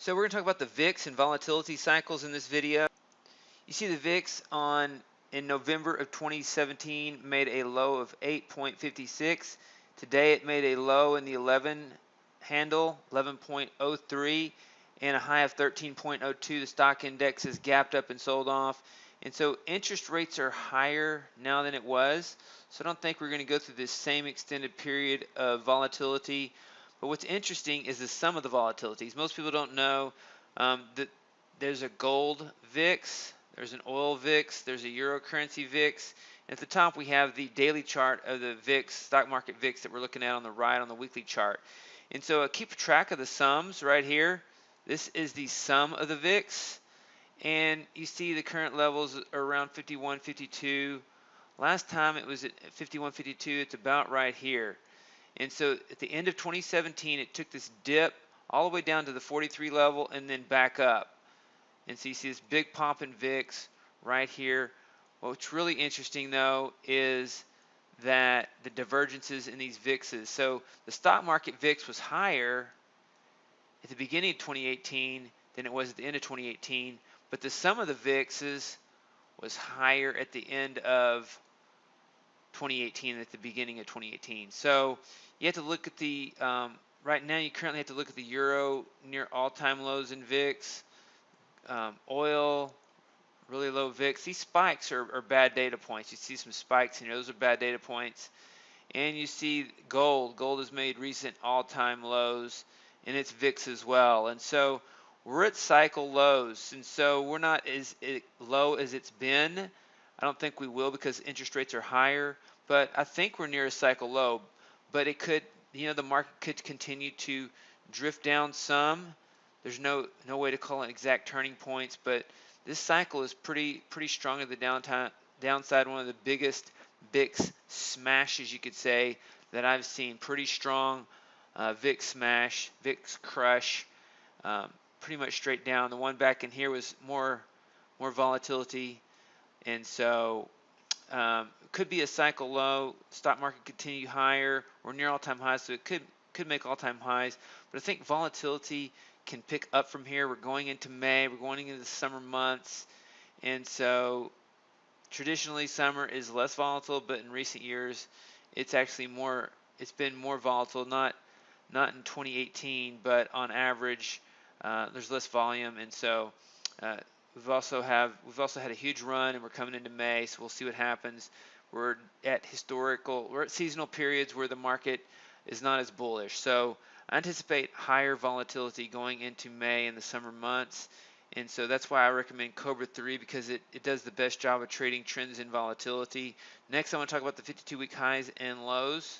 So we're going to talk about the VIX and volatility cycles in this video. You see the VIX in November of 2017 made a low of 8.56. Today it made a low in the 11 handle, 11.03, and a high of 13.02. The stock index is gapped up and sold off. And so interest rates are higher now than it was. So I don't think we're going to go through this same extended period of volatility. But what's interesting is the sum of the volatilities. Most people don't know that there's a gold VIX, there's an oil VIX, there's a euro currency VIX. And at the top we have the daily chart of the VIX, stock market VIX that we're looking at on the right on the weekly chart. And so keep track of the sums right here. This is the sum of the VIX. And you see the current levels are around 51, 52. Last time it was at 51, 52. It's about right here. And so at the end of 2017, it took this dip all the way down to the 43 level and then back up. And so you see this big pop in VIX right here. What's really interesting though is that the divergences in these VIXs. So the stock market VIX was higher at the beginning of 2018 than it was at the end of 2018, but the sum of the VIXs was higher at the end of 2018 than at the beginning of 2018. So you have to look at the right now. You currently have to look at the euro near all-time lows in VIX. Oil, really low VIX. These spikes are bad data points. You see some spikes in here. Those are bad data points. And you see gold. Gold has made recent all-time lows in its VIX as well. And so we're at cycle lows. And so we're not as low as it's been. I don't think we will because interest rates are higher. But I think we're near a cycle low. But it could, the market could continue to drift down some. There's no way to call it exact turning points, but this cycle is pretty strong at the downside. One of the biggest VIX smashes, you could say, that I've seen. Pretty strong VIX smash, VIX crush, pretty much straight down. The one back in here was more volatility, and so could be a cycle low. Stock market continue higher. We're near all-time highs, so it could make all-time highs. But I think volatility can pick up from here. We're going into May. We're going into the summer months, and so traditionally summer is less volatile. But in recent years, it's actually more. It's been more volatile. Not in 2018, but on average, there's less volume, and so. We've also had a huge run, and we're coming into May, so we'll see what happens. We're at seasonal periods where the market is not as bullish. So I anticipate higher volatility going into May and the summer months, and so that's why I recommend Cobra 3 because it does the best job of trading trends in volatility. Next, I want to talk about the 52-week highs and lows.